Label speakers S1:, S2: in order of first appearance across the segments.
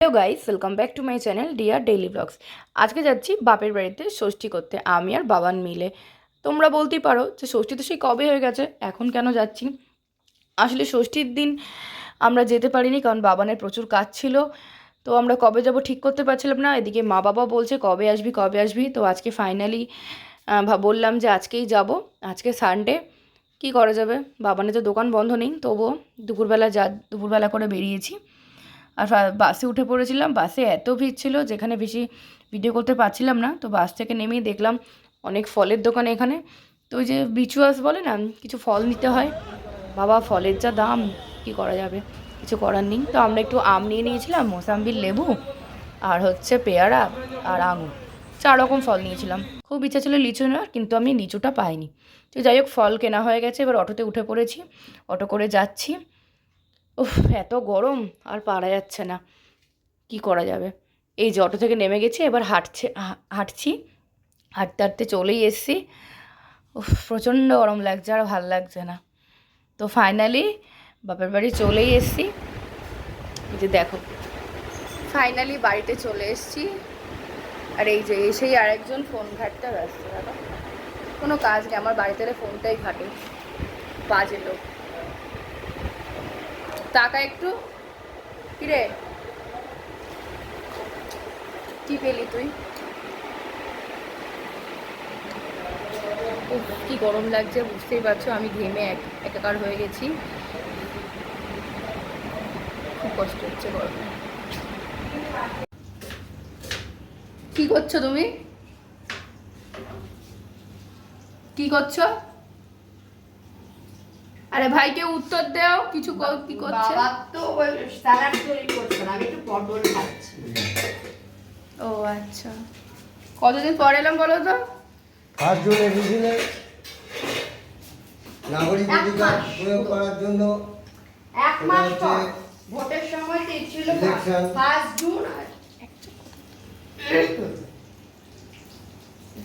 S1: Hello guys, welcome back to my channel dear daily blogs. আজকে যাচ্ছি বাপের বাড়িতে ষষ্ঠী করতে, আমি আর বাবান মিলে। তোমরা বলতেই পারো যে ষষ্ঠী তো সেই কবে হয়ে গেছে, এখন কেন যাচ্ছি। আসলে ষষ্ঠীর দিন আমরা যেতে পারিনি, কারণ বাবানের প্রচুর কাজ ছিল। তো আমরা কবে যাব ঠিক করতে পারছিলাম না। এদিকে মা বাবা বলছে কবে আসবি কবে আসবি। তো আজকে ফাইনালি বললাম যে আজকেই যাব। আজকে সানডে, কি করা যাবে, বাবানের তো দোকান বন্ধ নেই। তবুও দুপুরবেলা করে বেরিয়েছি। আর বাসে উঠে পড়েছিলাম। বাসে এত ভিড় ছিল, যেখানে বেশি ভিডিও করতে পারছিলাম না। তো বাস থেকে নেমেই দেখলাম অনেক ফলের দোকান এখানে। তো ওই যে বিচুয়াস বলে না, কিছু ফল নিতে হয়। বাবা, ফলের যা দাম, কি করা যাবে, কিছু করার নেই। তো আমরা একটু আম নিয়ে নিয়েছিলাম, মোসাম্বির লেবু, আর হচ্ছে পেয়ারা আর আঙুর, 4 রকম ফল নিয়েছিলাম। খুব ইচ্ছা ছিল লিচু নেওয়ার, কিন্তু আমি লিচুটা পাইনি। তো যাই হোক, ফল কেনা হয়ে গেছে। এবার অটোতে উঠে পড়েছি, অটো করে যাচ্ছি। উফ, এত গরম, আর পারা যাচ্ছে না, কি করা যাবে। এই যে অটো থেকে নেমে গেছি, এবার হাঁটছি। হাঁটতে হাঁটতে চলেই এসছি। উফ, প্রচণ্ড গরম লাগছে, আর ভাল লাগছে না। তো ফাইনালি বাপের বাড়ি চলেই এসছি। এই যে দেখো, ফাইনালি বাড়িতে চলে এসছি। আর এই যে এসেই আরেকজন ফোন ঘাটতে ব্যস্ত। দাদা, কোনো কাজ নেই, আমার বাড়িতে ফোনটাই ঘাটে, বাজে লোক। টাকা একটু, কিরে, কি পেলি তুই? কি গরম লাগছে বুঝতেই পারছো, আমি ঘেমে একাকার হয়ে গেছি। খুব কষ্ট হচ্ছে গরমে। কি করছো তুমি? কি করছো? আরে ভাইকে উত্তর দাও, কিছু কি করছে?
S2: বাবা তো স্যালাড তৈরি করছে, আমি একটু পটল খাচ্ছি।
S1: ও আচ্ছা, কতদিন পর এলাম বলো তো?
S3: 5 জুন এসেছিলেন নাগরিক অধিকার প্রয়োগ করার জন্য।
S2: 1 মাস পর ভোটের সময় ছিল 5 জুন।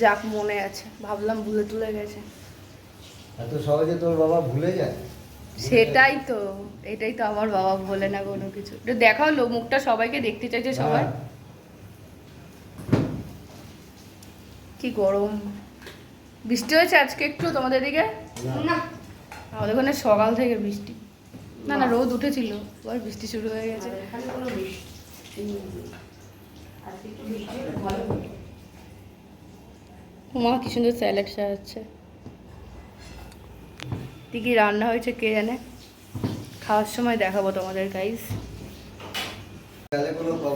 S1: যাক, মনে আছে, ভাবলাম ভুলে টুলে গেছে।
S3: এত সহজে তোর বাবা ভুলে যায়?
S1: সেটাই তো, এটাই তো, আমার বাবা ভোলে না কোনো কিছু। একটু দেখাও মুখটা, সবাইকে দেখতে চাইছে সবাই। কি গরম। বৃষ্টি হয়েছে আজকে একটু তোমাদের দিকে?
S2: না,
S1: আমাদের ওখানে সকাল থেকে বৃষ্টি। না না, রোদ উঠেছিল, আবার বৃষ্টি শুরু হয়ে গেছে।
S2: এখানে কোনো বৃষ্টি নেই। আজকে একটু বৃষ্টি হলে ভালো হতো।
S1: মা কি সুন্দর স্যালাড সাজাচ্ছে। কি কি রান্না হয়েছে কে জানে, খাওয়ার সময় দেখাবো তোমাদের গাইস।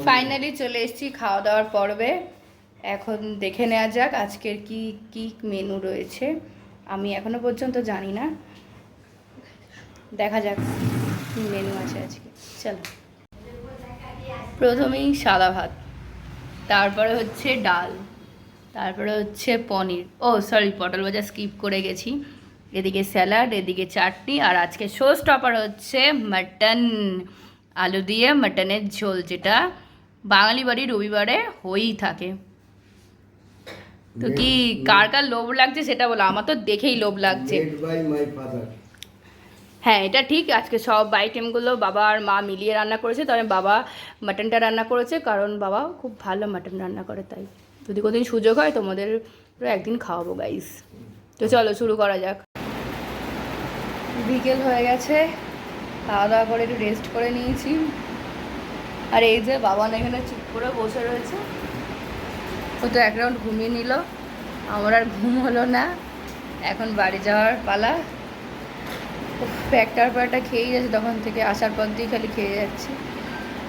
S1: ফাইনালি চলে এসেছি খাওয়া দাওয়ার পর্বে। এখন দেখে নেওয়া যাক আজকের কি কি মেনু রয়েছে। আমি এখনো পর্যন্ত জানি না, দেখা যাক কি মেনু আছে আজকে। চলো, প্রথমেই সাদা ভাত, তারপরে হচ্ছে ডাল, তারপরে হচ্ছে পনির, ও সরি পটল ভাজা স্কিপ করে গেছি। এদিকে স্যালাড, এদিকে চাটনি, আর আজকে শো স্টপার হচ্ছে মাটন, আলু দিয়ে মাটনের ঝোল, যেটা বাঙালি বাড়ি রবিবারে হয়েই থাকে। তো কি কার কার লোভ লাগছে সেটা বলো, আমার তো দেখেই লোভ লাগছে। হ্যাঁ, এটা ঠিক, আজকে সব আইটেমগুলো বাবা আর মা মিলিয়ে রান্না করেছে। তবে বাবা মাটনটা রান্না করেছে, কারণ বাবা খুব ভালো মাটন রান্না করে। তাই যদি কোনোদিন সুযোগ হয় তোমাদের একদিন খাওয়াবো গাইস। তো চলো শুরু করা যাক। বিকেল হয়ে গেছে, খাওয়া দাওয়া করে একটু রেস্ট করে নিয়েছি। আর এই যে বাবান এখানে চুপ করে বসে রয়েছে, ও তো এক রাউন্ড ঘুমিয়ে নিল, আমার আর ঘুম হলো না। এখন বাড়ি যাওয়ার পালা। একটার পর একটা খেয়েই যাচ্ছে, তখন থেকে আসার পর দিয়ে খালি খেয়ে যাচ্ছি,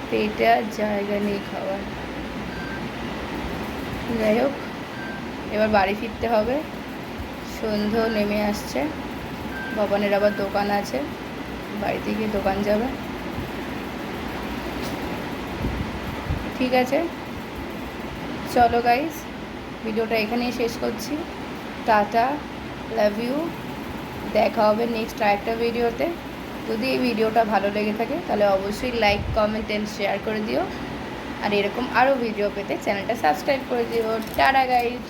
S1: পেটে আর জায়গা নেই খাওয়ার। যাই হোক, এবার বাড়ি ফিরতে হবে, সন্ধ্যেও নেমে আসছে। ভবনের আবার দোকান আছে, বাড়িতে গিয়ে দোকান যাবে। ঠিক আছে, চলো গাইস, ভিডিওটা এখানেই শেষ করছি। টাটা, লাভ ইউ, দেখা হবে নেক্সট আরেকটা ভিডিওতে। যদি এই ভিডিওটা ভালো লেগে থাকে তাহলে অবশ্যই লাইক, কমেন্ট অ্যান্ড শেয়ার করে দিও। আর এরকম আরও ভিডিও পেতে চ্যানেলটা সাবস্ক্রাইব করে দিও। Tata guys.